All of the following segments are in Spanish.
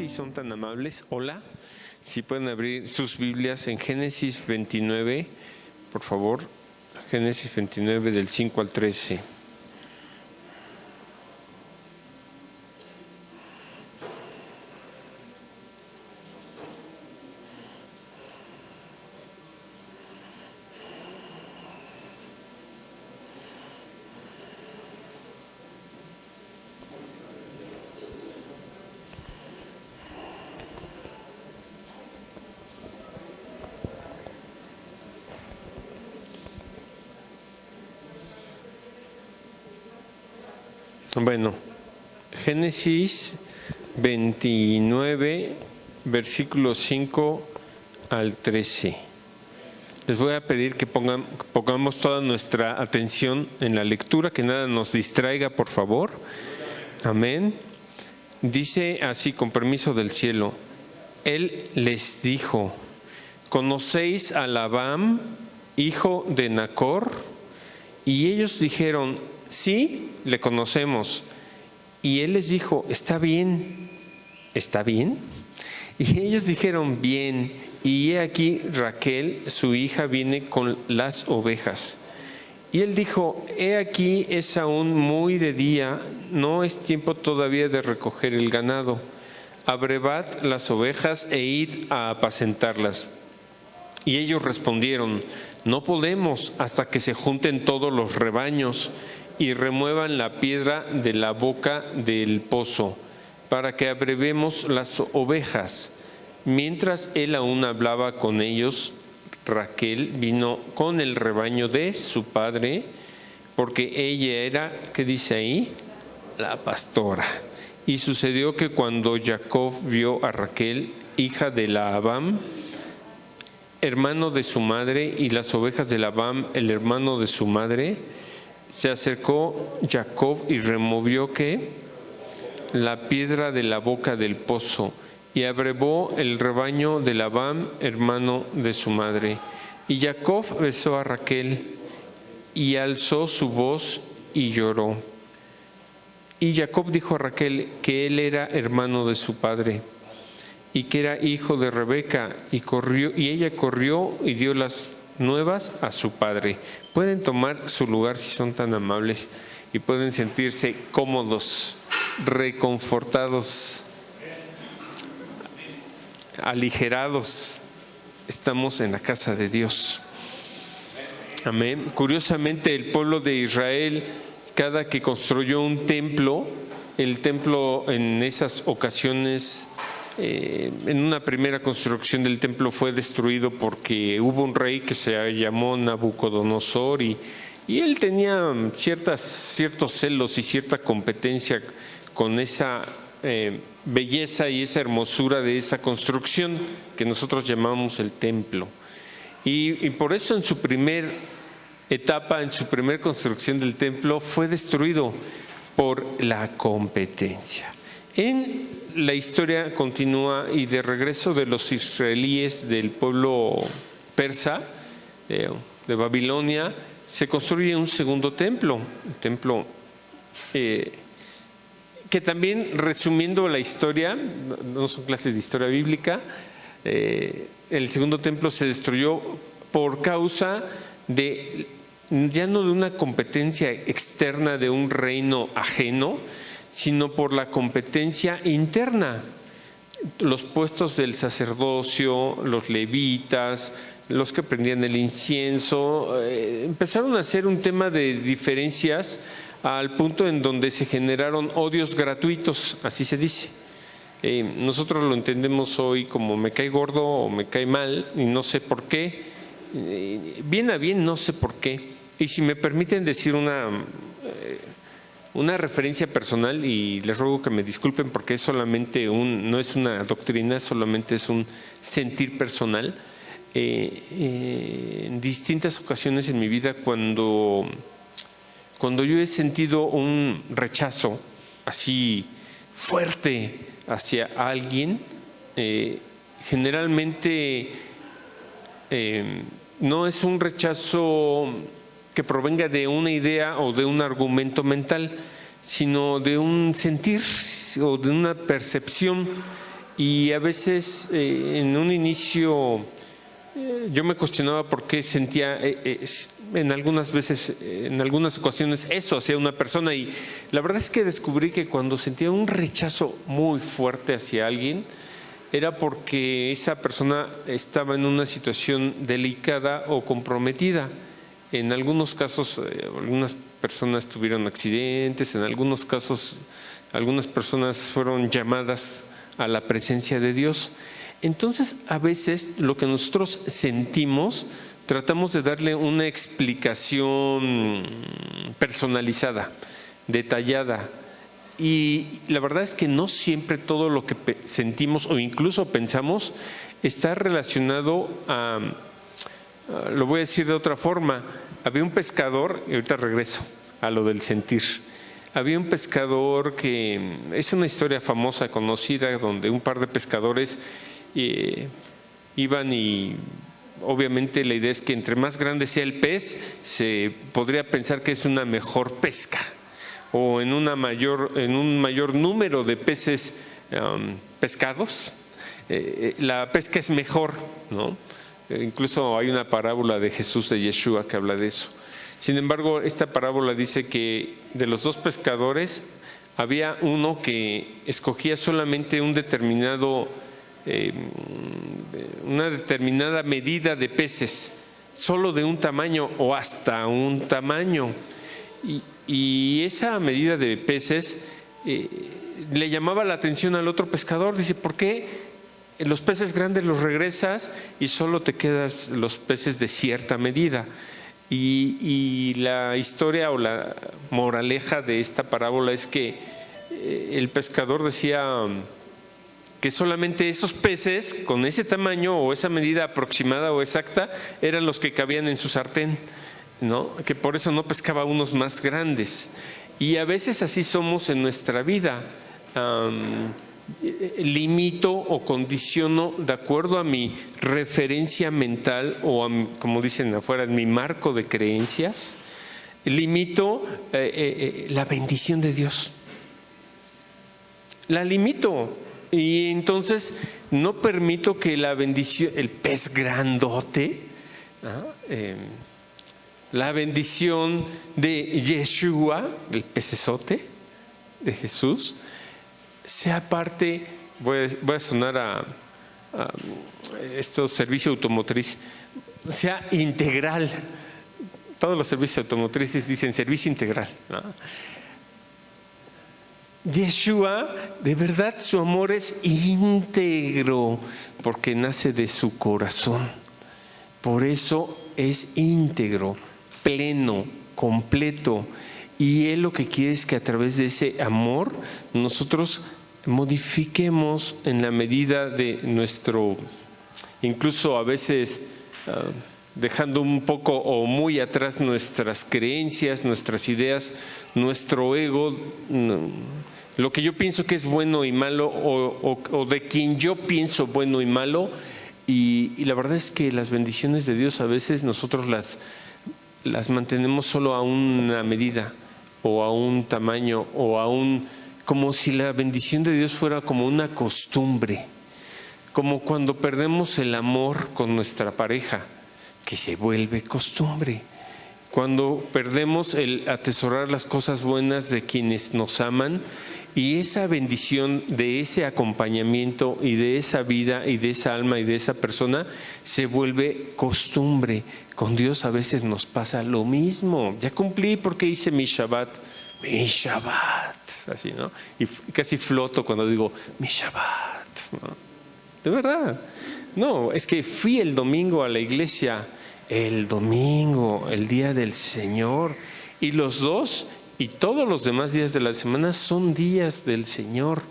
si son tan amables. Hola, si pueden abrir sus Biblias en Génesis 29, por favor. Génesis 29 del 5 al 13. Bueno, Génesis 29, versículos 5 al 13. Les voy a pedir que pongamos toda nuestra atención en la lectura, que nada nos distraiga, por favor. Amén. Dice así, con permiso del cielo: Él les dijo: ¿conocéis a Labán, hijo de Nacor? Y ellos dijeron: sí, le conocemos. Y él les dijo: está bien. ¿Está bien? Y ellos dijeron: bien. Y he aquí Raquel, su hija, viene con las ovejas. Y él dijo: he aquí es aún muy de día, no es tiempo todavía de recoger el ganado. Abrevad las ovejas e id a apacentarlas. Y ellos respondieron: no podemos hasta que se junten todos los rebaños y remuevan la piedra de la boca del pozo, para que abrevemos las ovejas. Mientras él aún hablaba con ellos, Raquel vino con el rebaño de su padre, porque ella era, ¿qué dice ahí? La pastora. Y sucedió que cuando Jacob vio a Raquel, hija de Labán, hermano de su madre, y las ovejas de Labán, el hermano de su madre, se acercó Jacob y removió ¿qué? La piedra de la boca del pozo, y abrevó el rebaño de Labán, hermano de su madre. Y Jacob besó a Raquel y alzó su voz y lloró. Y Jacob dijo a Raquel que él era hermano de su padre y que era hijo de Rebeca, y ella corrió y dio las nuevas a su padre. Pueden tomar su lugar si son tan amables y pueden sentirse cómodos, reconfortados, aligerados. Estamos en la casa de Dios. Amén. Curiosamente, el pueblo de Israel, cada que construyó un templo, el templo en esas ocasiones, en una primera construcción del templo, fue destruido porque hubo un rey que se llamó Nabucodonosor y él tenía ciertos celos y cierta competencia con esa belleza y esa hermosura de esa construcción que nosotros llamamos el templo. Y por eso en su primer etapa, en su primer construcción del templo, fue destruido por la competencia. En la historia continúa, y de regreso de los israelíes del pueblo persa, de Babilonia, se construye un segundo templo, el templo que también, resumiendo la historia, no son clases de historia bíblica, el segundo templo se destruyó por causa de, ya no de una competencia externa de un reino ajeno, sino por la competencia interna. Los puestos del sacerdocio, los levitas, los que prendían el incienso, empezaron a ser un tema de diferencias, al punto en donde se generaron odios gratuitos, así se dice. Nosotros lo entendemos hoy como me cae gordo o me cae mal y no sé por qué, bien a bien no sé por qué. Y si me permiten decir una referencia personal, y les ruego que me disculpen porque es solamente no es una doctrina, solamente es un sentir personal. En distintas ocasiones en mi vida, cuando yo he sentido un rechazo así fuerte hacia alguien, generalmente no es un rechazo que provenga de una idea o de un argumento mental, sino de un sentir o de una percepción. Y a veces en un inicio yo me cuestionaba por qué sentía en algunas ocasiones eso hacia una persona, y la verdad es que descubrí que cuando sentía un rechazo muy fuerte hacia alguien era porque esa persona estaba en una situación delicada o comprometida. En algunos casos, algunas personas tuvieron accidentes, en algunos casos, algunas personas fueron llamadas a la presencia de Dios. Entonces, a veces lo que nosotros sentimos, tratamos de darle una explicación personalizada, detallada. Y la verdad es que no siempre todo lo que sentimos o incluso pensamos está relacionado lo voy a decir de otra forma. Había un pescador, y ahorita regreso a lo del sentir. Había un pescador que es una historia famosa, conocida, donde un par de pescadores iban, y obviamente la idea es que entre más grande sea el pez, se podría pensar que es una mejor pesca, o en un mayor número de peces pescados, la pesca es mejor, ¿no? Incluso hay una parábola de Jesús, de Yeshua, que habla de eso. Sin embargo, esta parábola dice que de los dos pescadores había uno que escogía solamente una determinada medida de peces, solo de un tamaño o hasta un tamaño. Y esa medida de peces le llamaba la atención al otro pescador. Dice, ¿por qué los peces grandes los regresas y solo te quedas los peces de cierta medida? Y la historia o la moraleja de esta parábola es que el pescador decía que solamente esos peces con ese tamaño o esa medida aproximada o exacta eran los que cabían en su sartén, ¿no? Que por eso no pescaba unos más grandes. Y a veces así somos en nuestra vida. Limito o condiciono de acuerdo a mi referencia mental o como dicen afuera, mi marco de creencias, limito la bendición de Dios. La limito, y entonces no permito que la bendición, el pez grandote, la bendición de Yeshua, el pecesote de Jesús, sea parte. Voy a sonar a estos servicios automotriz, sea integral. Todos los servicios automotrices dicen servicio integral, ¿no? Yeshua, de verdad su amor es íntegro porque nace de su corazón. Por eso es íntegro, pleno, completo. Y Él lo que quiere es que a través de ese amor nosotros modifiquemos en la medida de nuestro, incluso a veces dejando un poco o muy atrás nuestras creencias, nuestras ideas, nuestro ego, lo que yo pienso que es bueno y malo, o de quien yo pienso bueno y malo. Y la verdad es que las bendiciones de Dios a veces nosotros las mantenemos solo a una medida, o a un tamaño, como si la bendición de Dios fuera como una costumbre, como cuando perdemos el amor con nuestra pareja, que se vuelve costumbre. Cuando perdemos el atesorar las cosas buenas de quienes nos aman, y esa bendición de ese acompañamiento y de esa vida y de esa alma y de esa persona se vuelve costumbre. Con Dios a veces nos pasa lo mismo. Ya cumplí porque hice mi Shabbat, así, ¿no? Y casi floto cuando digo mi Shabbat, ¿no? De verdad. No, es que fui el domingo a la iglesia, el domingo, el día del Señor, y los dos y todos los demás días de la semana son días del Señor.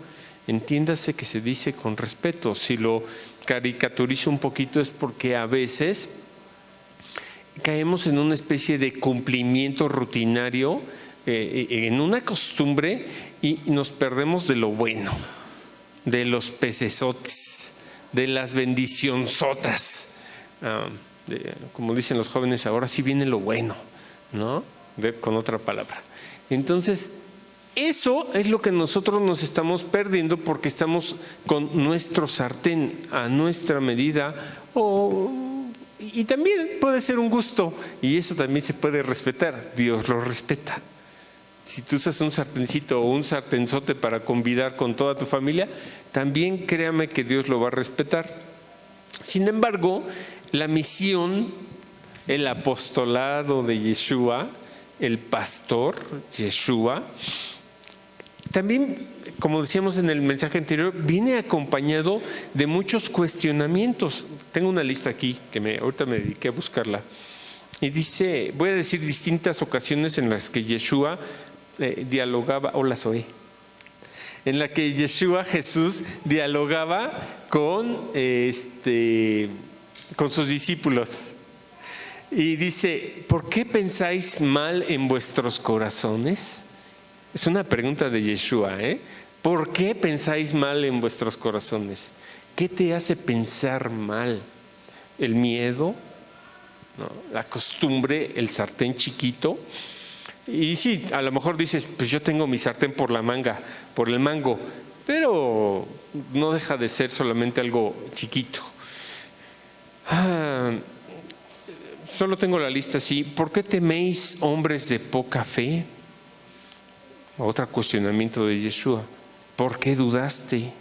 Entiéndase que se dice con respeto. Si lo caricaturizo un poquito es porque a veces caemos en una especie de cumplimiento rutinario, en una costumbre, y nos perdemos de lo bueno, de los pecesotes, de las bendicionzotas. Como dicen los jóvenes, ahora sí viene lo bueno, ¿no? Con otra palabra. Entonces, Eso es lo que nosotros nos estamos perdiendo porque estamos con nuestro sartén a nuestra medida, y también puede ser un gusto, y eso también se puede respetar. Dios lo respeta. Si tú usas un sartencito o un sartenzote para convidar con toda tu familia, también créame que Dios lo va a respetar. Sin embargo, la misión, el apostolado de Yeshua, el pastor Yeshua, también, como decíamos en el mensaje anterior, viene acompañado de muchos cuestionamientos. Tengo una lista aquí que ahorita me dediqué a buscarla. Y dice, voy a decir distintas ocasiones en las que Yeshua dialogaba, hola Zoe, en la que Yeshua, Jesús, dialogaba con sus discípulos. Y dice, ¿por qué pensáis mal en vuestros corazones? Es una pregunta de Yeshua, ¿Por qué pensáis mal en vuestros corazones? ¿Qué te hace pensar mal? ¿El miedo? ¿No? ¿La costumbre? ¿El sartén chiquito? Y sí, a lo mejor dices, pues yo tengo mi sartén por la manga, por el mango, pero no deja de ser solamente algo chiquito. Solo tengo la lista así. ¿Por qué teméis, hombres de poca fe? Otro cuestionamiento de Yeshua. ¿Por qué dudaste?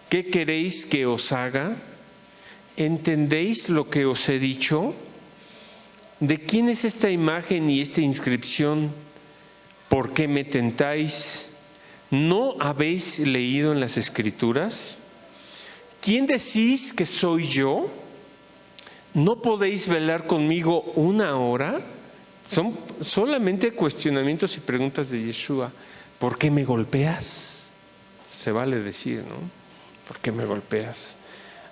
¿Qué queréis que os haga? ¿Entendéis lo que os he dicho? ¿De quién es esta imagen y esta inscripción? ¿Por qué me tentáis? ¿No habéis leído en las Escrituras? ¿Quién decís que soy yo? ¿No podéis velar conmigo una hora? Son solamente cuestionamientos y preguntas de Yeshua. ¿Por qué me golpeas? Se vale decir, ¿no? ¿Por qué me golpeas?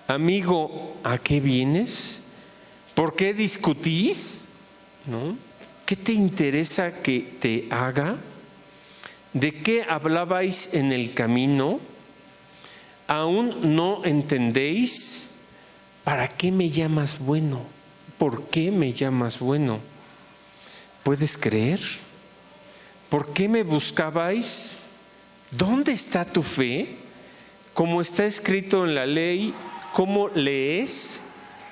Amigo, ¿a qué vienes? ¿Por qué discutís? ¿No? ¿Qué te interesa que te haga? ¿De qué hablabais en el camino? ¿Aún no entendéis? ¿Para qué me llamas bueno? ¿Por qué me llamas bueno? ¿Puedes creer? ¿Por qué me buscabais? ¿Dónde está tu fe? Como está escrito en la ley, ¿cómo lees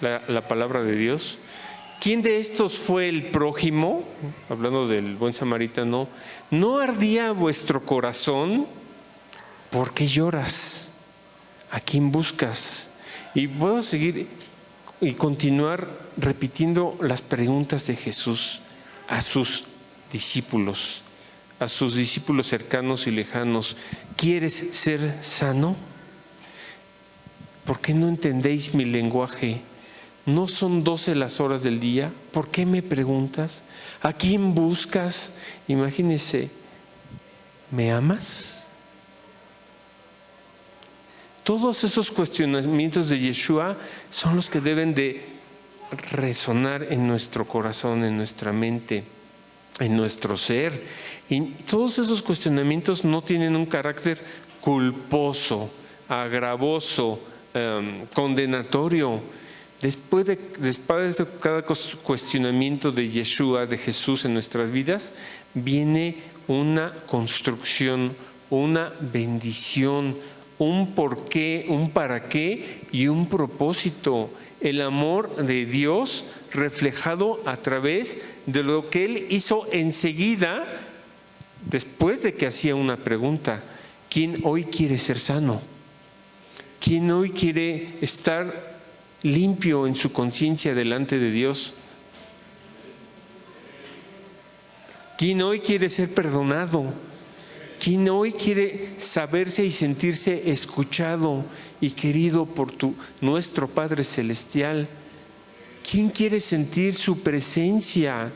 la palabra de Dios? ¿Quién de estos fue el prójimo? Hablando del buen samaritano. ¿No ardía vuestro corazón? ¿Por qué lloras? ¿A quién buscas? Y puedo seguir y continuar repitiendo las preguntas de Jesús a sus discípulos cercanos y lejanos. ¿Quieres ser sano? ¿Por qué no entendéis mi lenguaje? ¿No son 12 las horas del día? ¿Por qué me preguntas? ¿A quién buscas? Imagínense, ¿me amas? Todos esos cuestionamientos de Yeshua son los que deben de resonar en nuestro corazón, en nuestra mente, en nuestro ser. Y todos esos cuestionamientos no tienen un carácter culposo, agravoso, condenatorio. Después de cada cuestionamiento de Yeshua, de Jesús en nuestras vidas, viene una construcción, una bendición, un porqué, un para qué y un propósito. El amor de Dios reflejado a través de lo que Él hizo enseguida, después de que hacía una pregunta. ¿Quién hoy quiere ser sano? ¿Quién hoy quiere estar limpio en su conciencia delante de Dios? ¿Quién hoy quiere ser perdonado? ¿Quién hoy quiere saberse y sentirse escuchado y querido por nuestro Padre Celestial? ¿Quién quiere sentir su presencia?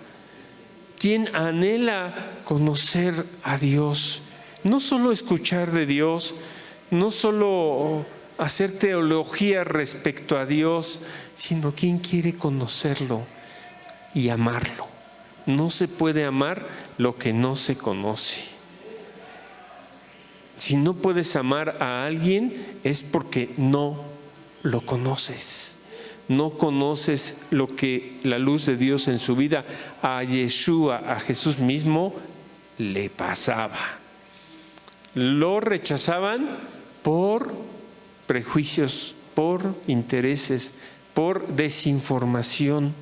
¿Quién anhela conocer a Dios? No solo escuchar de Dios, no solo hacer teología respecto a Dios, sino quién quiere conocerlo y amarlo. No se puede amar lo que no se conoce. Si no puedes amar a alguien es porque no lo conoces. No conoces lo que la luz de Dios en su vida, a Yeshua, a Jesús mismo, le pasaba. Lo rechazaban por prejuicios, por intereses, por desinformación.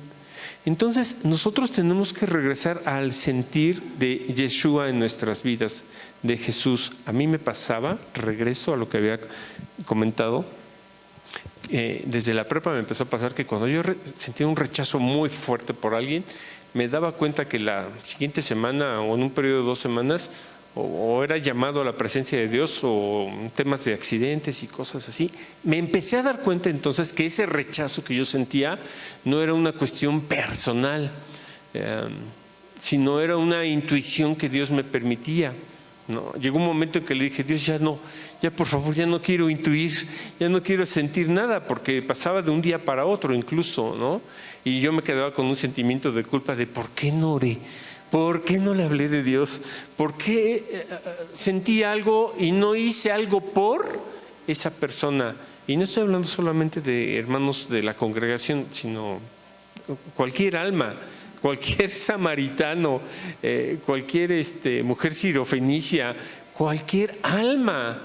Entonces nosotros tenemos que regresar al sentir de Yeshua en nuestras vidas, de Jesús. A mí me pasaba, regreso a lo que había comentado, desde la prepa me empezó a pasar que cuando yo sentía un rechazo muy fuerte por alguien, me daba cuenta que la siguiente semana o en un periodo de 2 semanas o era llamado a la presencia de Dios o temas de accidentes y cosas así. Me empecé a dar cuenta entonces que ese rechazo que yo sentía no era una cuestión personal, sino era una intuición que Dios me permitía, ¿no? Llegó un momento en que le dije, Dios, ya por favor, ya no quiero intuir, ya no quiero sentir nada, porque pasaba de un día para otro incluso, ¿no? Y yo me quedaba con un sentimiento de culpa de ¿por qué no oré? ¿Por qué no le hablé de Dios? ¿Por qué sentí algo y no hice algo por esa persona? Y no estoy hablando solamente de hermanos de la congregación, sino cualquier alma, cualquier samaritano, cualquier mujer sirofenicia, cualquier alma.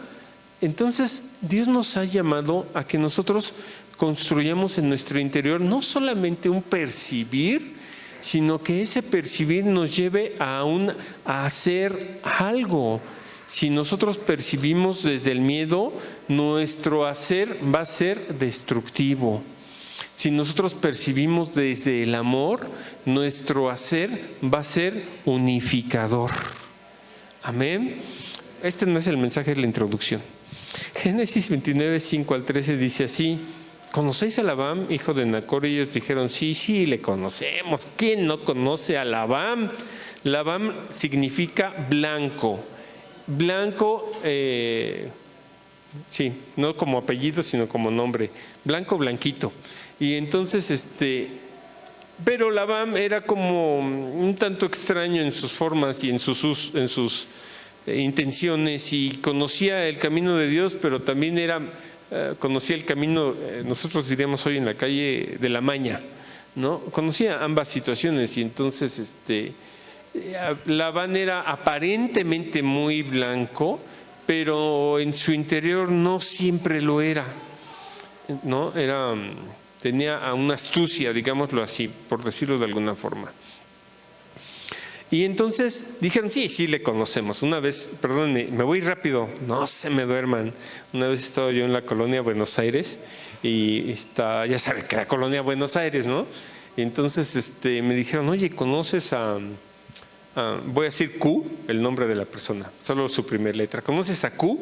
Entonces Dios nos ha llamado a que nosotros construyamos en nuestro interior no solamente un percibir, sino que ese percibir nos lleve a hacer algo. Si nosotros percibimos desde el miedo, nuestro hacer va a ser destructivo. Si nosotros percibimos desde el amor, nuestro hacer va a ser unificador. Amén. Este no es el mensaje de la introducción. Génesis 29, 5 al 13 dice así: ¿conocéis a Labán, hijo de Nacor? Y ellos dijeron, sí, le conocemos. ¿Quién no conoce a Labán? Labán significa blanco. Blanco, sí, no como apellido, sino como nombre. Blanco, blanquito. Y entonces, pero Labán era como un tanto extraño en sus formas y en sus intenciones, y conocía el camino de Dios, pero también conocía el camino, nosotros diríamos hoy en la calle, de la maña, ¿no? Conocía ambas situaciones, y entonces Labán era aparentemente muy blanco, pero en su interior no siempre lo era, ¿no? Tenía una astucia, digámoslo así, por decirlo de alguna forma. Y entonces dijeron, sí, le conocemos. Una vez, perdón, me voy rápido, no se me duerman. Una vez estaba yo en la colonia Buenos Aires y ya saben que la colonia Buenos Aires, ¿no? Y entonces me dijeron, oye, ¿conoces voy a decir Q, el nombre de la persona, solo su primera letra? ¿Conoces a Q?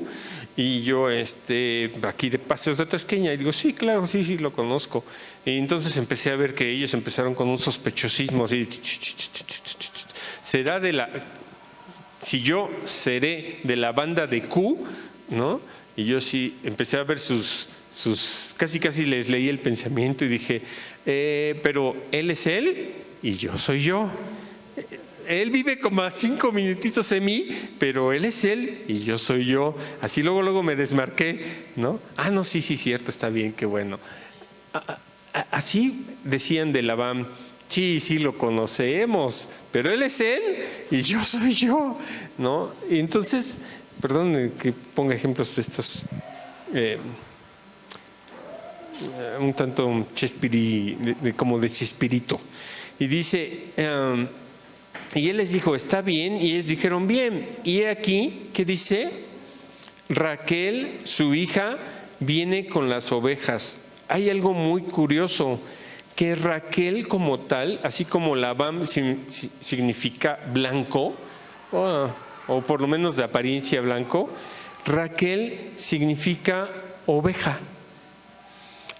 Y yo, aquí de Paseos de Tasqueña, y digo, sí, claro, sí, lo conozco. Y entonces empecé a ver que ellos empezaron con un sospechosismo así. Si yo seré de la banda de Q, ¿no? Y yo sí empecé a ver casi les leí el pensamiento y dije, pero él es él y yo soy yo. Él vive como a 5 minutitos de mí, pero él es él y yo soy yo. Así luego me desmarqué, ¿no? No, sí, cierto, está bien, qué bueno. Así decían de Labán, sí, lo conocemos, pero él es él y yo soy yo, ¿no? Y entonces, perdón que ponga ejemplos de estos, un tanto como de Chespirito. Y dice, y él les dijo, está bien, y ellos dijeron, bien. Y aquí, ¿qué dice? Raquel, su hija, viene con las ovejas. Hay algo muy curioso, que Raquel como tal, así como Labán significa blanco, o por lo menos de apariencia blanco, Raquel significa oveja.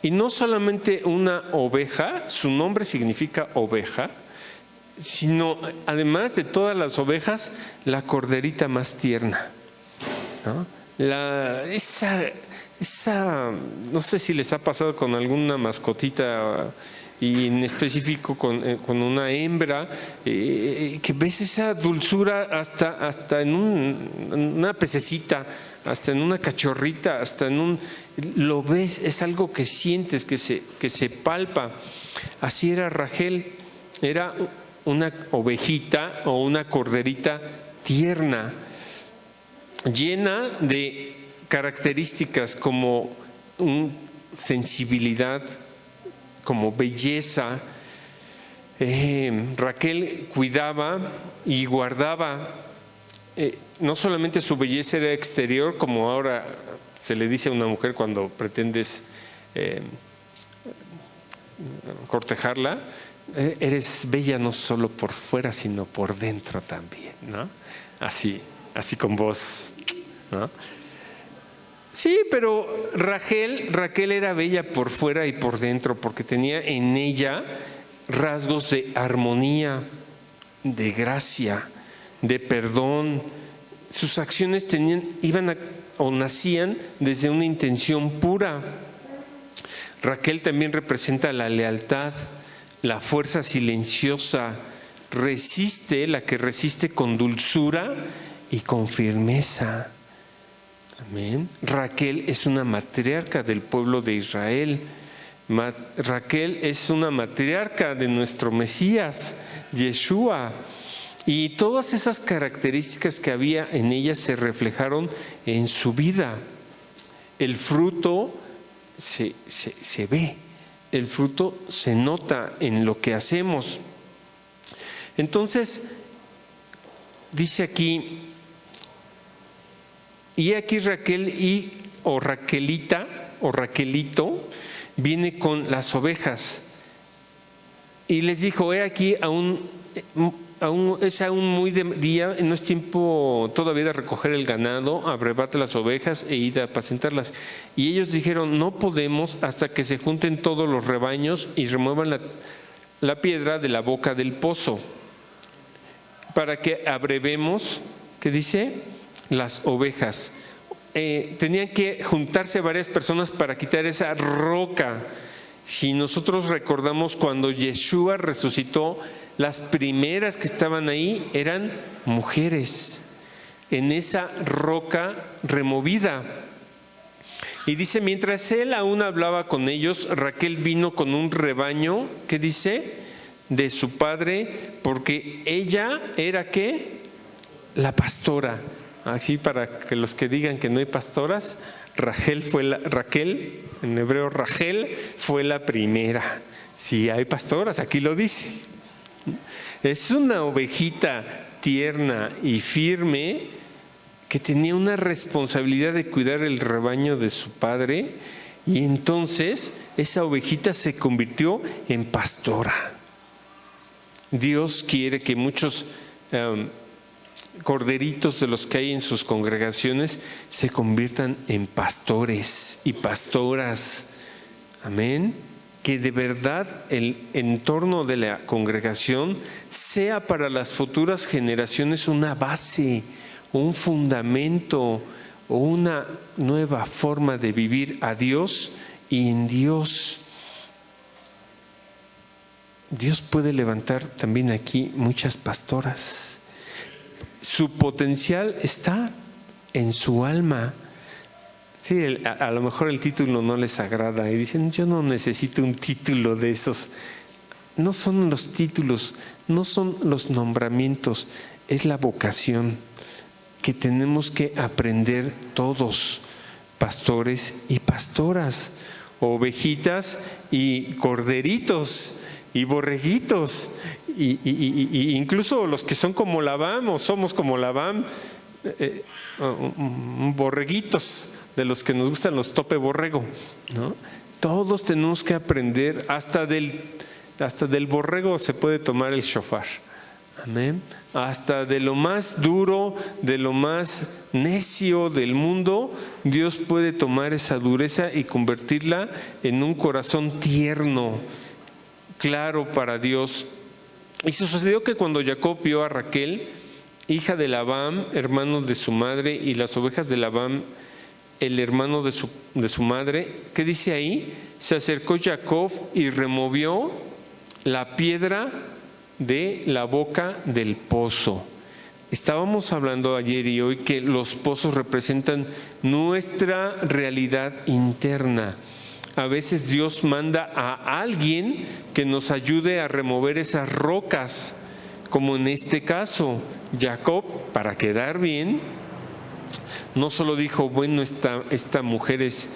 Y no solamente una oveja, su nombre significa oveja, sino además de todas las ovejas, la corderita más tierna, ¿no? No sé si les ha pasado con alguna mascotita, y en específico con una hembra, que ves esa dulzura hasta en una pececita, hasta en una cachorrita, lo ves, es algo que sientes, que se palpa. Así era Rachel, era una ovejita o una corderita tierna. llena de características como sensibilidad, como belleza. Raquel cuidaba y guardaba, no solamente su belleza era exterior, como ahora se le dice a una mujer cuando pretendes cortejarla, eres bella no solo por fuera, sino por dentro también, ¿no? Así con voz, ¿no? Sí, pero Raquel era bella por fuera y por dentro, porque tenía en ella rasgos de armonía, de gracia, de perdón. Sus acciones nacían desde una intención pura. Raquel también representa la lealtad, la fuerza silenciosa, la que resiste con dulzura y con firmeza. Amén. Raquel es una matriarca del pueblo de Israel. Raquel es una matriarca de nuestro Mesías, Yeshua. Y todas esas características que había en ella se reflejaron en su vida. El fruto se ve, el fruto se nota en lo que hacemos. Entonces, dice aquí, y aquí Raquel o Raquelita o Raquelito viene con las ovejas y les dijo: he aquí, es aún muy de día, no es tiempo todavía de recoger el ganado, arrebate las ovejas e ir a apacentarlas. Y ellos dijeron: no podemos hasta que se junten todos los rebaños y remuevan la piedra de la boca del pozo, para que abrevemos, ¿qué dice? Las ovejas. Tenían que juntarse varias personas para quitar esa roca. Si nosotros recordamos cuando Yeshua resucitó, las primeras que estaban ahí eran mujeres en esa roca removida. Y dice: mientras él aún hablaba con ellos, Raquel vino con un rebaño, ¿qué dice? De su padre, porque ella era ¿qué? La pastora. Así, para que los que digan que no hay pastoras, Raquel, en hebreo Rachel, fue la primera. Si hay pastoras, aquí lo dice. Es una ovejita tierna y firme que tenía una responsabilidad de cuidar el rebaño de su padre, y entonces esa ovejita se convirtió en pastora. Dios quiere que muchos corderitos de los que hay en sus congregaciones se conviertan en pastores y pastoras. Amén. Que de verdad el entorno de la congregación sea para las futuras generaciones una base, un fundamento o una nueva forma de vivir a Dios y en Dios. Dios puede levantar también aquí muchas pastoras. Su potencial está en su alma. Sí, a lo mejor el título no les agrada y dicen: yo no necesito un título de esos. No son los títulos, no son los nombramientos, es la vocación que tenemos que aprender todos, pastores y pastoras, ovejitas y corderitos y borreguitos, y incluso los que son como Labán o somos como Labán, borreguitos, de los que nos gustan los tope borrego, ¿no? Todos tenemos que aprender, hasta del borrego se puede tomar el shofar. Amén. Hasta de lo más duro, de lo más necio del mundo, Dios puede tomar esa dureza y convertirla en un corazón tierno, claro para Dios. Y sucedió que cuando Jacob vio a Raquel, hija de Labán, hermano de su madre, y las ovejas de Labán, el hermano de su madre, ¿qué dice ahí? Se acercó Jacob y removió la piedra de la boca del pozo. Estábamos hablando ayer y hoy que los pozos representan nuestra realidad interna. A veces Dios manda a alguien que nos ayude a remover esas rocas, como en este caso, Jacob, para quedar bien, No solo dijo, bueno, esta mujer es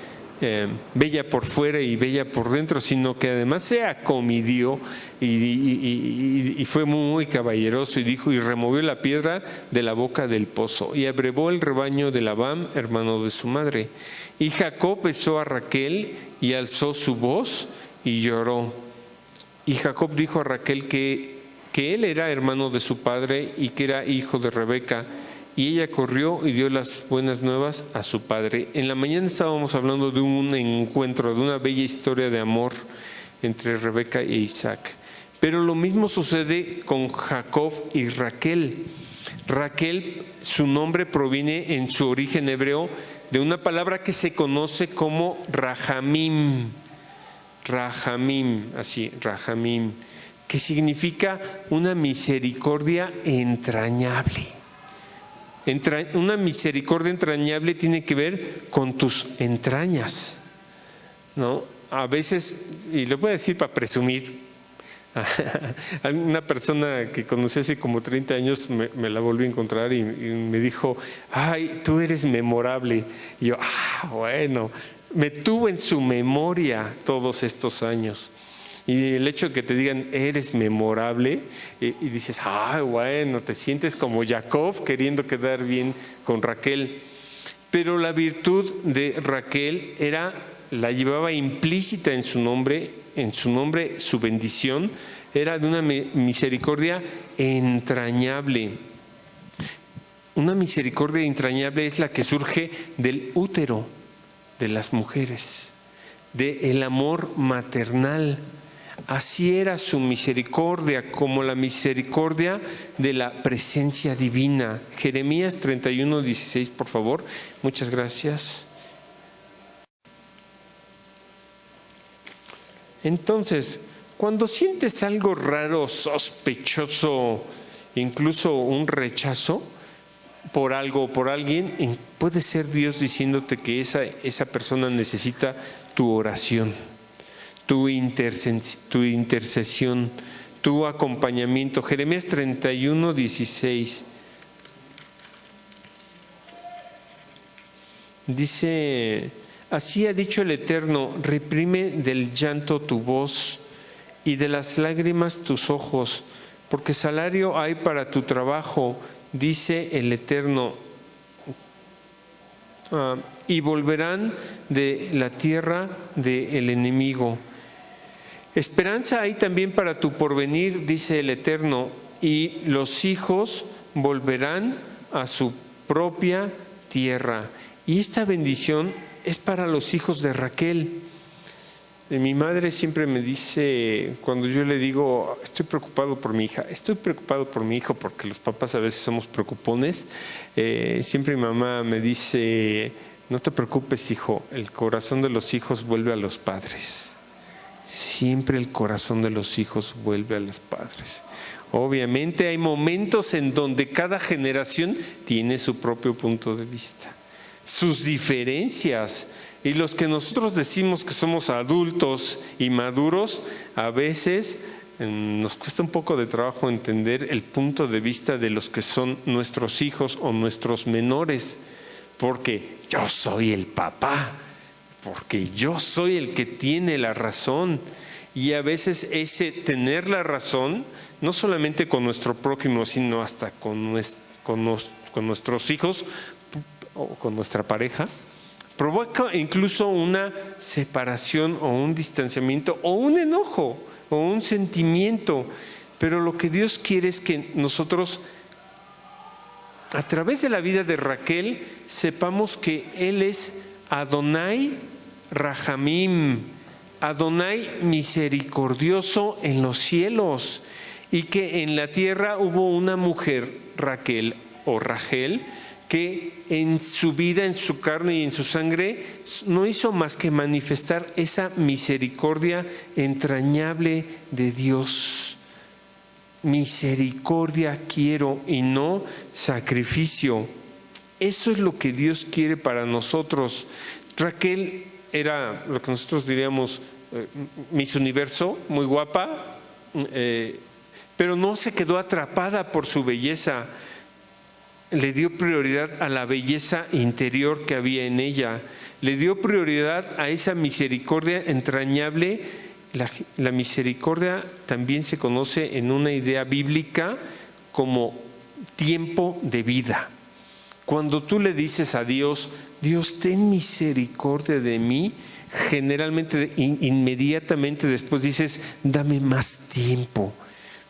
bella por fuera y bella por dentro, sino que además se acomidió y fue muy caballeroso, y dijo, y removió la piedra de la boca del pozo y abrevó el rebaño de Labán, hermano de su madre. Y Jacob besó a Raquel y alzó su voz y lloró. Y Jacob dijo a Raquel que él era hermano de su padre y que era hijo de Rebeca. Y ella corrió y dio las buenas nuevas a su padre. En la mañana estábamos hablando de un encuentro, de una bella historia de amor entre Rebeca e Isaac. Pero lo mismo sucede con Jacob y Raquel. Raquel, su nombre proviene en su origen hebreo de una palabra que se conoce como Rahamim. Rahamim, así, Rahamim, que significa una misericordia entrañable. Una misericordia entrañable tiene que ver con tus entrañas, ¿no? A veces, y lo voy a decir para presumir, una persona que conocí hace como 30 años me la volví a encontrar y me dijo, ay, tú eres memorable. Y yo, bueno, me tuvo en su memoria todos estos años. Y el hecho de que te digan, eres memorable, y dices, bueno, te sientes como Jacob queriendo quedar bien con Raquel. Pero la virtud de Raquel la llevaba implícita en su nombre, su bendición, era de una misericordia entrañable. Una misericordia entrañable es la que surge del útero de las mujeres, del amor maternal. Así era su misericordia, como la misericordia de la presencia divina. Jeremías 31:16, por favor. Muchas gracias. Entonces, cuando sientes algo raro, sospechoso, incluso un rechazo por algo o por alguien, puede ser Dios diciéndote que esa persona necesita tu oración, tu intercesión, tu acompañamiento. Jeremías 31:16 dice: así ha dicho el Eterno, reprime del llanto tu voz y de las lágrimas tus ojos, porque salario hay para tu trabajo, dice el Eterno, y volverán de la tierra del enemigo. Esperanza hay también para tu porvenir, dice el Eterno, y los hijos volverán a su propia tierra. Y esta bendición es para los hijos de Raquel. Mi madre siempre me dice, cuando yo le digo, estoy preocupado por mi hija, estoy preocupado por mi hijo, porque los papás a veces somos preocupones, siempre mi mamá me dice, no te preocupes, hijo, el corazón de los hijos vuelve a los padres. Siempre el corazón de los hijos vuelve a los padres. Obviamente hay momentos en donde cada generación tiene su propio punto de vista, sus diferencias, y los que nosotros decimos que somos adultos y maduros, a veces nos cuesta un poco de trabajo entender el punto de vista de los que son nuestros hijos o nuestros menores, porque yo soy el papá, porque yo soy el que tiene la razón. Y a veces ese tener la razón, no solamente con nuestro prójimo, sino hasta con nuestros hijos o con nuestra pareja, provoca incluso una separación o un distanciamiento o un enojo o un sentimiento. Pero lo que Dios quiere es que nosotros, a través de la vida de Raquel, sepamos que Él es Adonai Rahamim, Adonai misericordioso en los cielos, y que en la tierra hubo una mujer, Raquel o Rachel, que en su vida, en su carne y en su sangre no hizo más que manifestar esa misericordia entrañable de Dios. Misericordia quiero y no sacrificio. Eso es lo que Dios quiere para nosotros. Raquel era lo que nosotros diríamos Miss Universo, muy guapa, pero no se quedó atrapada por su belleza. le dio prioridad a la belleza interior que había en ella, le dio prioridad a esa misericordia entrañable. La misericordia también se conoce en una idea bíblica como tiempo de vida. Cuando tú le dices a Dios, Dios, ten misericordia de mí, generalmente, inmediatamente después dices, dame más tiempo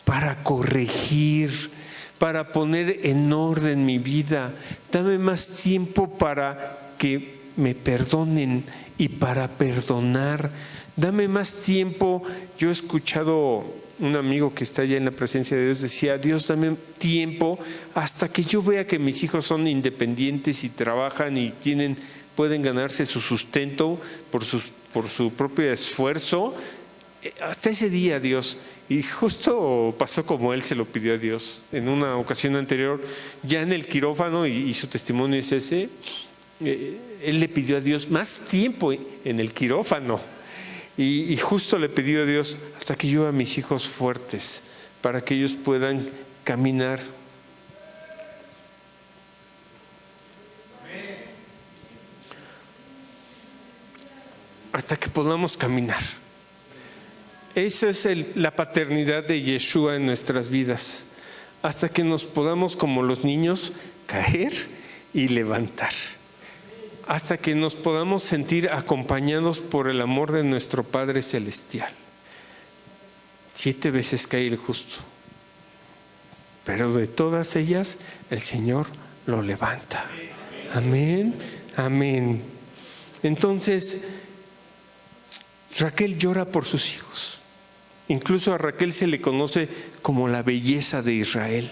para corregir, para poner en orden mi vida, dame más tiempo para que me perdonen y para perdonar, dame más tiempo. Yo he escuchado un amigo que está allá en la presencia de Dios, decía, Dios, dame tiempo hasta que yo vea que mis hijos son independientes y trabajan y pueden ganarse su sustento por su propio esfuerzo. Hasta ese día, Dios. Y justo pasó como él se lo pidió a Dios. En una ocasión anterior, ya en el quirófano, y su testimonio es ese, él le pidió a Dios más tiempo en el quirófano. Y justo le pidió a Dios, hasta que yo vea a mis hijos fuertes, para que ellos puedan caminar. Hasta que podamos caminar. Esa es la paternidad de Yeshua en nuestras vidas. Hasta que nos podamos, como los niños, caer y levantar. Hasta que nos podamos sentir acompañados por el amor de nuestro Padre Celestial. 7 veces cae el justo, pero de todas ellas el Señor lo levanta. Amén, amén. Entonces, Raquel llora por sus hijos. Incluso a Raquel se le conoce como la belleza de Israel.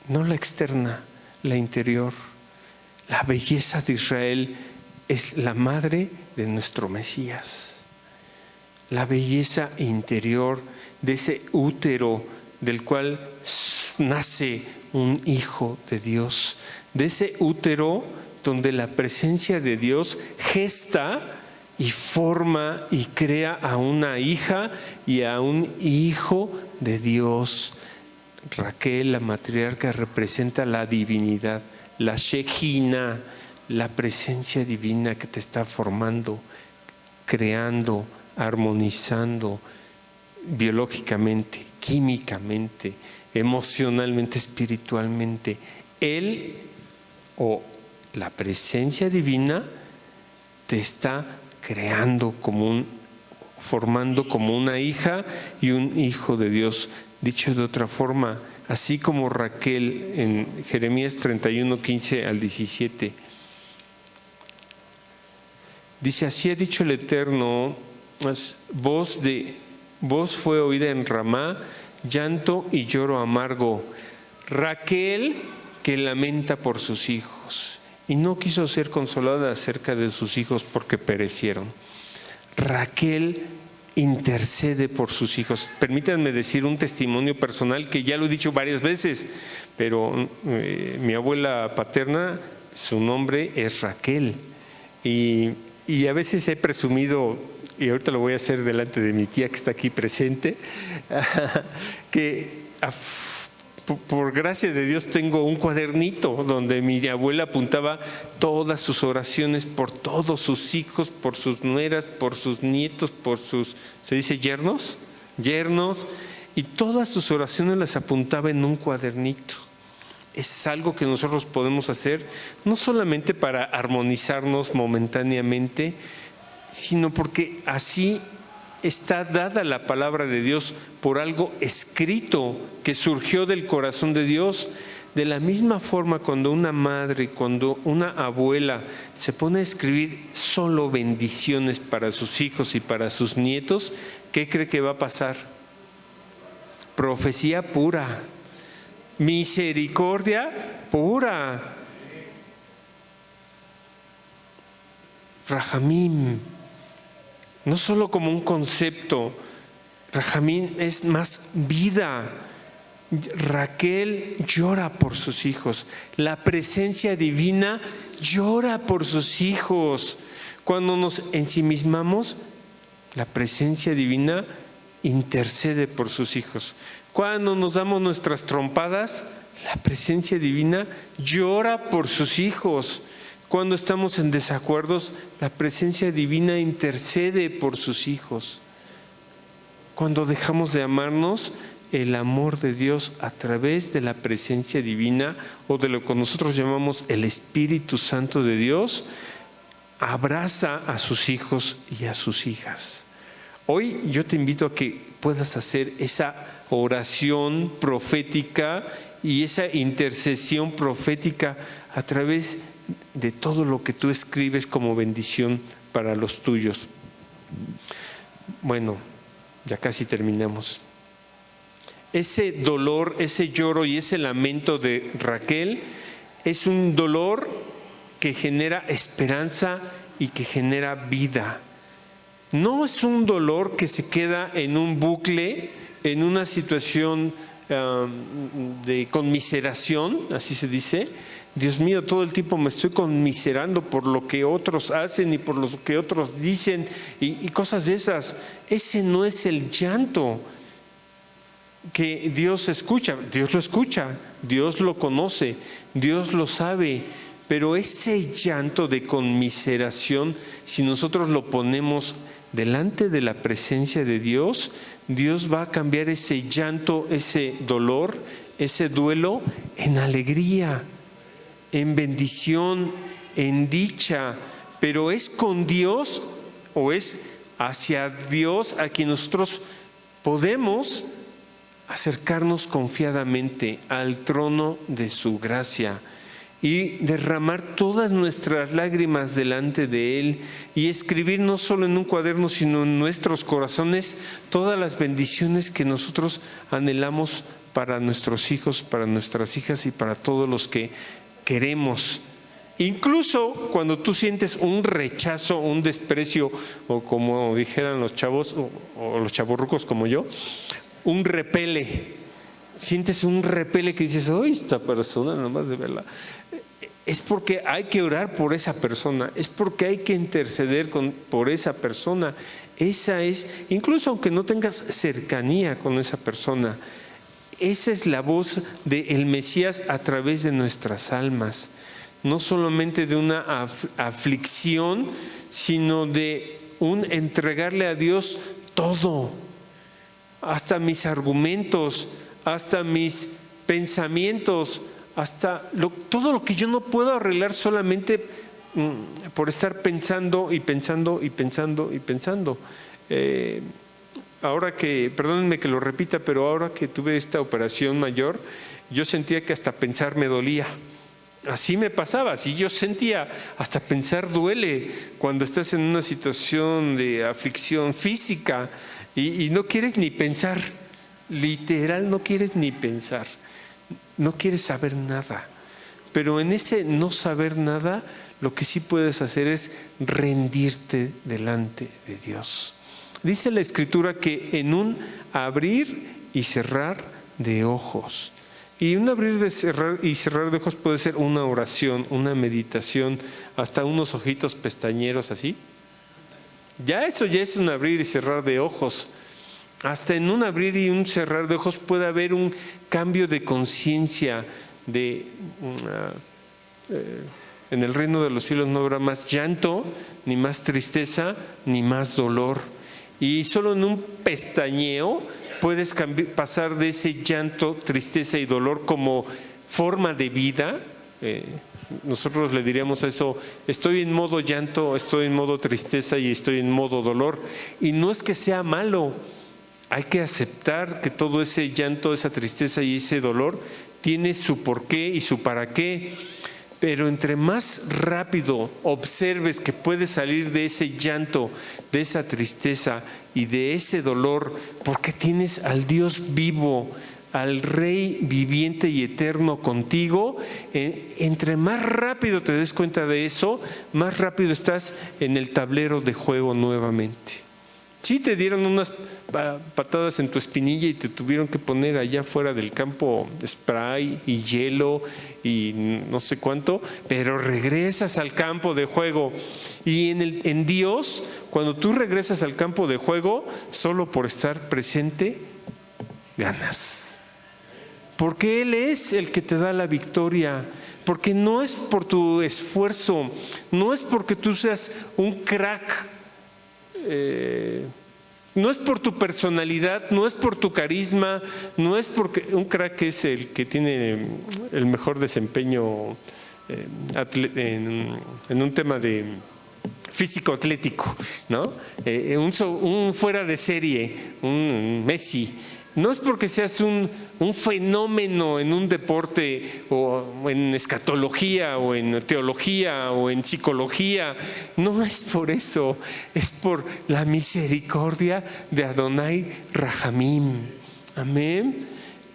No la externa, la interior. La belleza de Israel es la madre de nuestro Mesías. La belleza interior de ese útero del cual nace un hijo de Dios. De ese útero donde la presencia de Dios gesta y forma y crea a una hija y a un hijo de Dios. Raquel, la matriarca, representa la divinidad, la Shejina, la presencia divina que te está formando, creando, armonizando biológicamente, químicamente, emocionalmente, espiritualmente. Él o la presencia divina te está creando formando como una hija y un hijo de Dios. Dicho de otra forma, así como Raquel en Jeremías 31, 15 al 17, dice, así ha dicho el Eterno, voz fue oída en Ramá, llanto y lloro amargo. Raquel que lamenta por sus hijos y no quiso ser consolada acerca de sus hijos porque perecieron. Raquel intercede por sus hijos. Permítanme decir un testimonio personal que ya lo he dicho varias veces, pero mi abuela paterna, su nombre es Raquel, y a veces he presumido, y ahorita lo voy a hacer delante de mi tía que está aquí presente, que por gracia de Dios tengo un cuadernito donde mi abuela apuntaba todas sus oraciones por todos sus hijos, por sus nueras, por sus nietos, por sus, ¿se dice yernos? Yernos, y todas sus oraciones las apuntaba en un cuadernito. Es algo que nosotros podemos hacer no solamente para armonizarnos momentáneamente, sino porque así está dada la palabra de Dios por algo escrito que surgió del corazón de Dios. De la misma forma, cuando una madre, cuando una abuela se pone a escribir solo bendiciones para sus hijos y para sus nietos, ¿qué cree que va a pasar? Profecía pura, misericordia pura, Rajamín. No solo como un concepto, Rajamín es más vida. Raquel llora por sus hijos. La presencia divina llora por sus hijos. Cuando nos ensimismamos, la presencia divina intercede por sus hijos. Cuando nos damos nuestras trompadas, La presencia divina llora por sus hijos. Cuando estamos en desacuerdos, la presencia divina intercede por sus hijos. Cuando dejamos de amarnos, el amor de Dios a través de la presencia divina o de lo que nosotros llamamos el Espíritu Santo de Dios, abraza a sus hijos y a sus hijas. Hoy yo te invito a que puedas hacer esa oración profética y esa intercesión profética a través de todo lo que tú escribes como bendición para los tuyos. Bueno, ya casi terminamos. Ese dolor, ese lloro y ese lamento de Raquel es un dolor que genera esperanza y que genera vida. No es un dolor que se queda en un bucle, en una situación de conmiseración, así se dice. Dios mío, todo el tiempo me estoy conmiserando por lo que otros hacen y por lo que otros dicen y cosas de esas. Ese no es el llanto que Dios escucha. Dios lo escucha, Dios lo conoce, Dios lo sabe, pero ese llanto de conmiseración, si nosotros lo ponemos delante de la presencia de Dios, Dios va a cambiar ese llanto, ese dolor, ese duelo en alegría, en bendición, en dicha. Pero es con Dios o es hacia Dios a quien nosotros podemos acercarnos confiadamente al trono de su gracia y derramar todas nuestras lágrimas delante de Él y escribir no solo en un cuaderno, sino en nuestros corazones todas las bendiciones que nosotros anhelamos para nuestros hijos, para nuestras hijas y para todos los que queremos. Incluso cuando tú sientes un rechazo, un desprecio, o como dijeran los chavos o los chavorrucos como yo, un repele. Sientes un repele que dices, ¡ay, esta persona nomás de verla! Es porque hay que orar por esa persona, es porque hay que interceder por esa persona. Esa es, incluso aunque no tengas cercanía con esa persona, esa es la voz del Mesías a través de nuestras almas. No solamente de una aflicción, sino de un entregarle a Dios todo, hasta mis argumentos, hasta mis pensamientos, hasta todo lo que yo no puedo arreglar solamente por estar pensando y pensando y pensando y pensando. Ahora que, perdónenme que lo repita, pero ahora que tuve esta operación mayor, yo sentía que hasta pensar me dolía. Así me pasaba, así yo sentía, hasta pensar duele cuando estás en una situación de aflicción física y no quieres ni pensar, literal no quieres ni pensar, no quieres saber nada. Pero en ese no saber nada, lo que sí puedes hacer es rendirte delante de Dios. Dice la Escritura que en un abrir y cerrar de ojos. Y un abrir y cerrar de ojos puede ser una oración, una meditación, hasta unos ojitos pestañeros así. Ya eso ya es un abrir y cerrar de ojos. Hasta en un abrir y un cerrar de ojos puede haber un cambio de conciencia. En el reino de los cielos no habrá más llanto, ni más tristeza, ni más dolor. Y solo en un pestañeo puedes pasar de ese llanto, tristeza y dolor como forma de vida. Nosotros le diríamos a eso, estoy en modo llanto, estoy en modo tristeza y estoy en modo dolor. Y no es que sea malo, hay que aceptar que todo ese llanto, esa tristeza y ese dolor tiene su porqué y su para qué. Pero entre más rápido observes que puedes salir de ese llanto, de esa tristeza y de ese dolor, porque tienes al Dios vivo, al Rey viviente y eterno contigo, entre más rápido te des cuenta de eso, más rápido estás en el tablero de juego nuevamente. Sí, te dieron unas patadas en tu espinilla y te tuvieron que poner allá fuera del campo spray y hielo y no sé cuánto, pero regresas al campo de juego. Y en Dios, cuando tú regresas al campo de juego, solo por estar presente, ganas. porque Él es el que te da la victoria, porque no es por tu esfuerzo, no es porque tú seas un crack, no es por tu personalidad, no es por tu carisma, no es porque un crack es el que tiene el mejor desempeño en un tema de físico atlético, ¿no? Un fuera de serie, un Messi. No es porque seas un fenómeno en un deporte o en escatología o en teología o en psicología. No es por eso, es por la misericordia de Adonai Rahamim. Amén.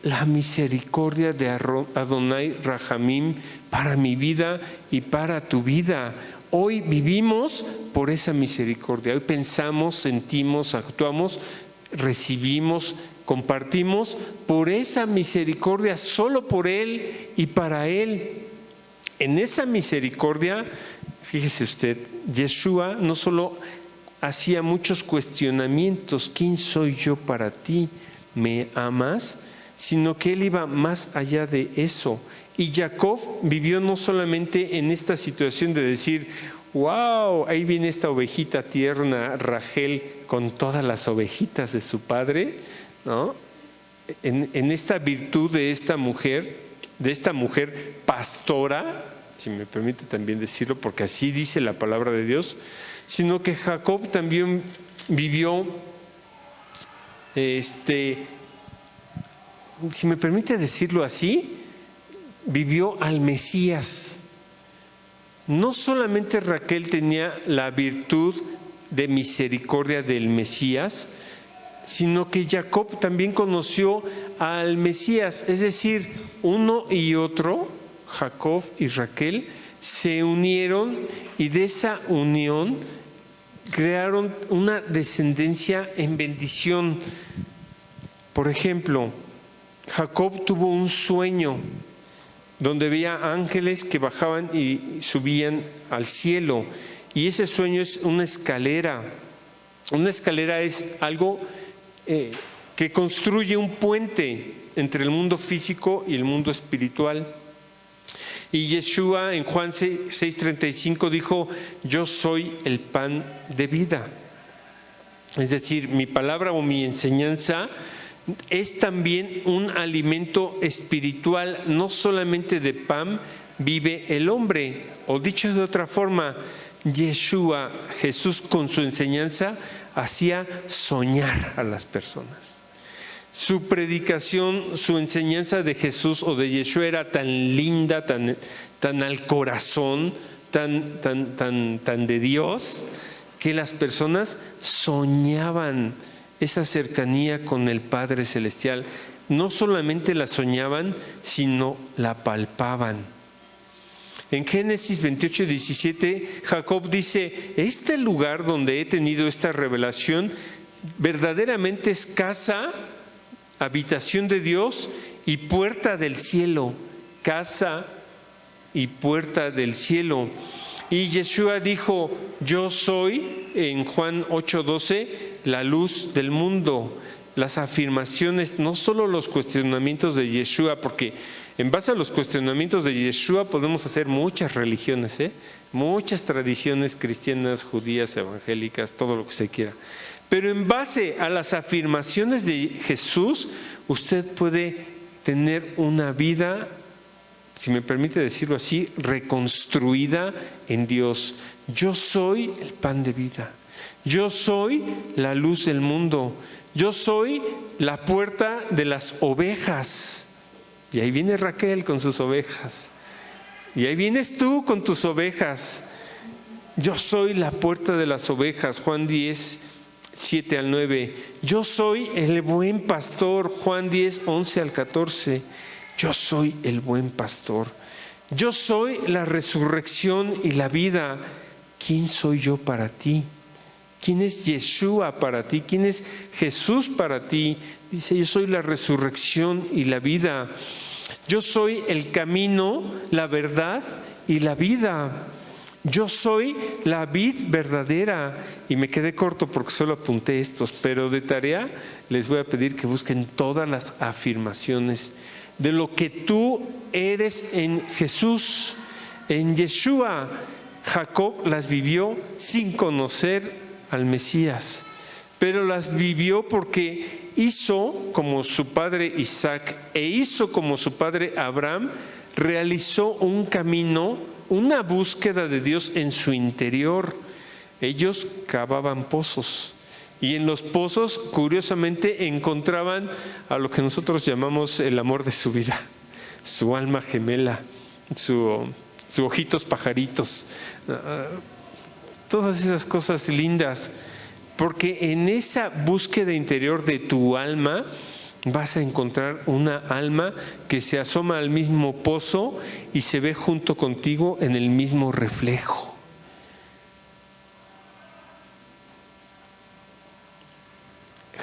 La misericordia de Adonai Rahamim para mi vida y para tu vida. Hoy vivimos por esa misericordia. Hoy pensamos, sentimos, actuamos, recibimos, compartimos por esa misericordia, solo por Él y para Él. En esa misericordia, fíjese usted, Yeshua no solo hacía muchos cuestionamientos: ¿quién soy yo para ti? ¿Me amas? Sino que Él iba más allá de eso. Y Jacob vivió no solamente en esta situación de decir: wow, ahí viene esta ovejita tierna, Rachel, con todas las ovejitas de su padre, ¿no? En esta virtud de esta mujer pastora, si me permite también decirlo, porque así dice la palabra de Dios, sino que Jacob también vivió, si me permite decirlo así, vivió al Mesías. No solamente Raquel tenía la virtud de misericordia del Mesías, sino que Jacob también conoció al Mesías. Es decir, uno y otro, Jacob y Raquel, se unieron y de esa unión crearon una descendencia en bendición. Por ejemplo, Jacob tuvo un sueño donde veía ángeles que bajaban y subían al cielo, y ese sueño es una escalera. Una escalera es algo que construye un puente entre el mundo físico y el mundo espiritual. Y Yeshua en Juan 6:35 dijo: yo soy el pan de vida. Es decir, mi palabra o mi enseñanza es también un alimento espiritual. No solamente de pan vive el hombre. O dicho de otra forma, Yeshua, Jesús, con su enseñanza hacía soñar a las personas. Su predicación, su enseñanza de Jesús o de Yeshua era tan linda, tan al corazón, tan de Dios, que las personas soñaban esa cercanía con el Padre Celestial. No solamente la soñaban, sino la palpaban. En Génesis 28:17, Jacob dice: este lugar donde he tenido esta revelación verdaderamente es casa, habitación de Dios y puerta del cielo. Casa y puerta del cielo. Y Yeshua dijo: yo soy, en Juan 8:12, la luz del mundo. Las afirmaciones, no solo los cuestionamientos de Yeshua, porque en base a los cuestionamientos de Yeshua podemos hacer muchas religiones, muchas tradiciones cristianas, judías, evangélicas, todo lo que usted quiera. Pero en base a las afirmaciones de Jesús, usted puede tener una vida, si me permite decirlo así, reconstruida en Dios. Yo soy el pan de vida. Yo soy la luz del mundo. Yo soy la puerta de las ovejas. Y ahí viene Raquel con sus ovejas. Y ahí vienes tú con tus ovejas. Yo soy la puerta de las ovejas. Juan 10:7-9. Yo soy el buen pastor. Juan 10:11-14. Yo soy el buen pastor. Yo soy la resurrección y la vida. ¿Quién soy yo para ti? ¿Quién es Yeshua para ti? ¿Quién es Jesús para ti? Dice: yo soy la resurrección y la vida. Yo soy el camino, la verdad y la vida. Yo soy la vid verdadera. Y me quedé corto porque solo apunté estos, pero de tarea les voy a pedir que busquen todas las afirmaciones de lo que tú eres en Jesús, en Yeshua. Jacob las vivió sin conocer al Mesías, pero las vivió porque hizo como su padre Isaac e hizo como su padre Abraham, realizó un camino, una búsqueda de Dios en su interior. Ellos cavaban pozos y en los pozos, curiosamente, encontraban a lo que nosotros llamamos el amor de su vida, su alma gemela, sus ojitos pajaritos, todas esas cosas lindas, porque en esa búsqueda interior de tu alma vas a encontrar una alma que se asoma al mismo pozo y se ve junto contigo en el mismo reflejo.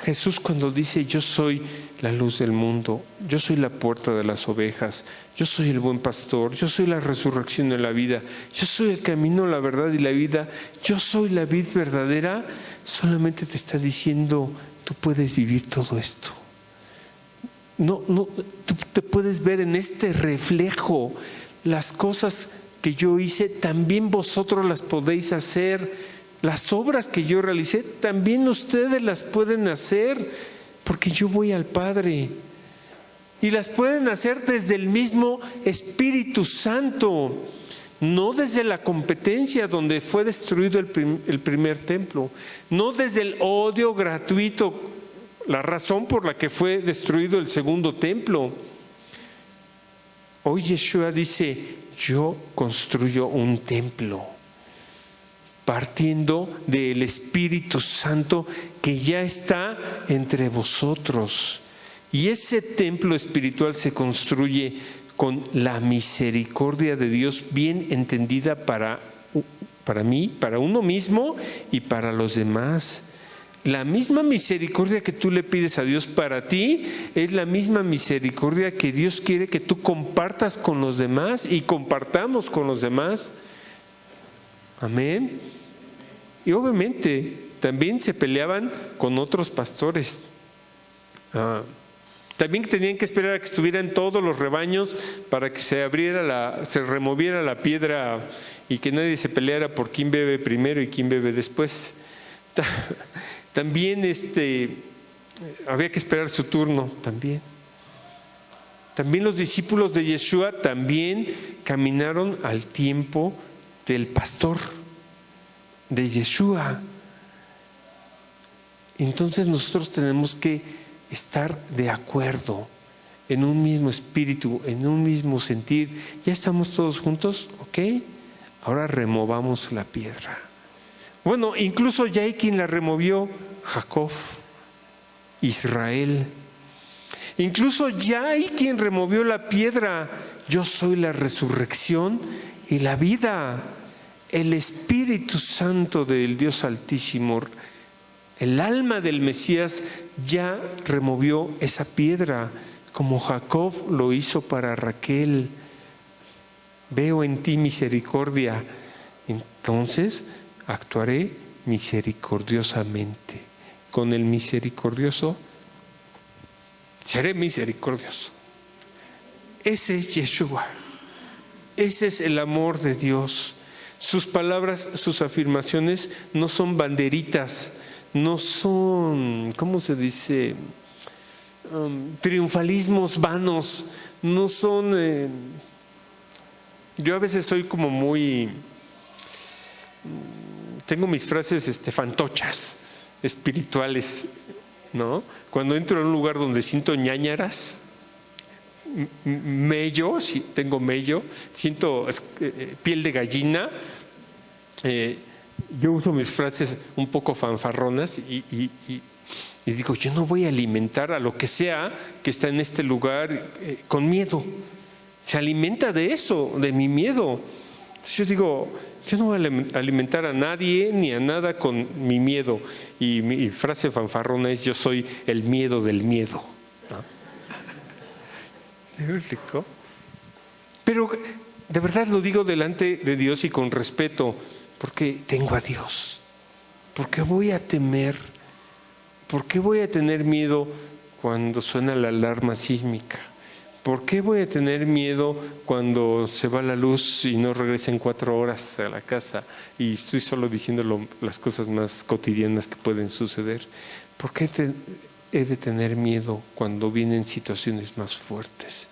Jesús, cuando dice yo soy la luz del mundo, yo soy la puerta de las ovejas, yo soy el buen pastor, yo soy la resurrección de la vida, yo soy el camino, la verdad y la vida, yo soy la vid verdadera, solamente te está diciendo tú puedes vivir todo esto. No, tú te puedes ver en este reflejo. Las cosas que yo hice, también vosotros las podéis hacer. Las obras que yo realicé, también ustedes las pueden hacer, porque yo voy al Padre. Y las pueden hacer desde el mismo Espíritu Santo, no desde la competencia donde fue destruido el primer templo, no desde el odio gratuito, la razón por la que fue destruido el segundo templo. Hoy Yeshua dice, yo construyo un templo, partiendo del Espíritu Santo que ya está entre vosotros. Y ese templo espiritual se construye con la misericordia de Dios bien entendida para mí, para uno mismo y para los demás. La misma misericordia que tú le pides a Dios para ti es la misma misericordia que Dios quiere que tú compartas con los demás y compartamos con los demás. Amén. Y obviamente también se peleaban con otros pastores. También tenían que esperar a que estuvieran todos los rebaños para que se removiera la piedra y que nadie se peleara por quién bebe primero y quién bebe después. También había que esperar su turno también. También los discípulos de Yeshua también caminaron al tiempo del pastor de Yeshua. Entonces nosotros tenemos que estar de acuerdo, en un mismo espíritu, en un mismo sentir. Ya estamos todos juntos, ¿ok? Ahora removamos la piedra. Bueno, incluso ya hay quien la removió, Jacob, Israel. Incluso ya hay quien removió la piedra. Yo soy la resurrección y la vida. El Espíritu Santo del Dios Altísimo, el alma del Mesías, ya removió esa piedra, como Jacob lo hizo para Raquel. Veo en ti misericordia, entonces actuaré misericordiosamente. Con el misericordioso seré misericordioso. Ese es Yeshua, ese es el amor de Dios. Sus palabras, sus afirmaciones no son banderitas, no son, ¿cómo se dice? Triunfalismos vanos, no son... Yo a veces soy como muy... Tengo mis frases fantochas, espirituales, ¿no? Cuando entro en un lugar donde siento ñáñaras, mello, sí, tengo mello, siento piel de gallina, yo uso mis frases un poco fanfarronas y digo, yo no voy a alimentar a lo que sea que está en este lugar con miedo. Se alimenta de eso, de mi miedo. Entonces yo digo, yo no voy a alimentar a nadie ni a nada con mi miedo. Y mi frase fanfarrona es, yo soy el miedo del miedo, ¿no? Rico. Pero de verdad lo digo delante de Dios y con respeto, porque tengo a Dios. ¿Por qué voy a temer? ¿Por qué voy a tener miedo cuando suena la alarma sísmica? ¿Por qué voy a tener miedo cuando se va la luz y no regresa en 4 horas a la casa? Y estoy solo diciendo las cosas más cotidianas que pueden suceder. ¿Por qué he de tener miedo cuando vienen situaciones más fuertes?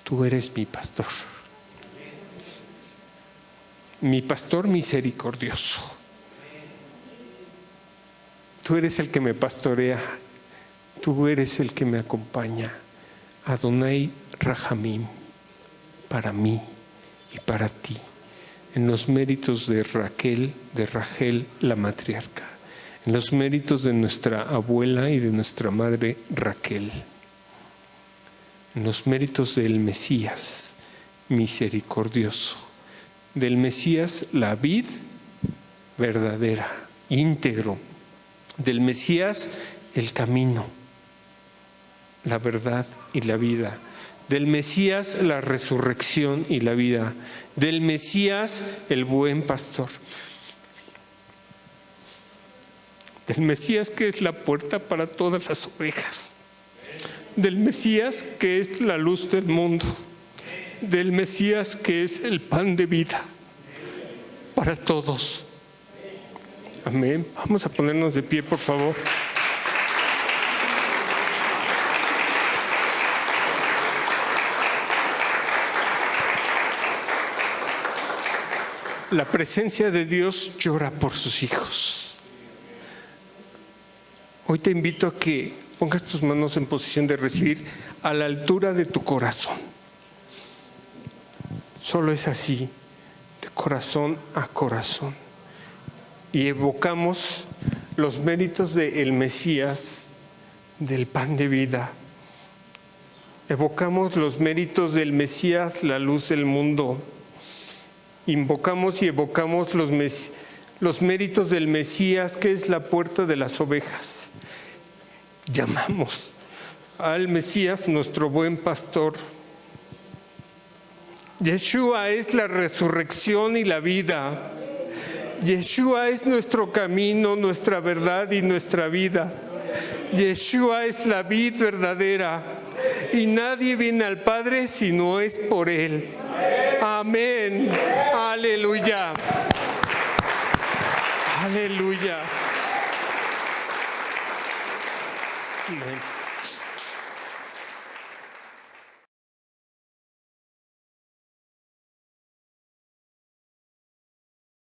Tú eres mi pastor. Mi pastor misericordioso. Tú eres el que me pastorea. Tú eres el que me acompaña. Adonai Rahamim, para mí y para ti, en los méritos de Rachel la matriarca, en los méritos de nuestra abuela y de nuestra madre Raquel, en los méritos del Mesías misericordioso, del Mesías la vid verdadera, íntegro, del Mesías el camino, la verdad y la vida, del Mesías la resurrección y la vida, del Mesías el buen pastor, del Mesías que es la puerta para todas las ovejas, del Mesías que es la luz del mundo, del Mesías que es el pan de vida para todos. Amén. Vamos a ponernos de pie, por favor. La presencia de Dios llora por sus hijos. Hoy te invito a que pongas tus manos en posición de recibir a la altura de tu corazón. Solo es así, de corazón a corazón. Y evocamos los méritos del Mesías, del pan de vida. Evocamos los méritos del Mesías, la luz del mundo. Invocamos y evocamos los méritos del Mesías, que es la puerta de las ovejas. Llamamos al Mesías nuestro buen pastor. Yeshua es la resurrección y la vida. Yeshua es nuestro camino, nuestra verdad y nuestra vida. Yeshua es la vid verdadera y nadie viene al Padre si no es por Él. Amén. Aleluya. Aleluya. Amén.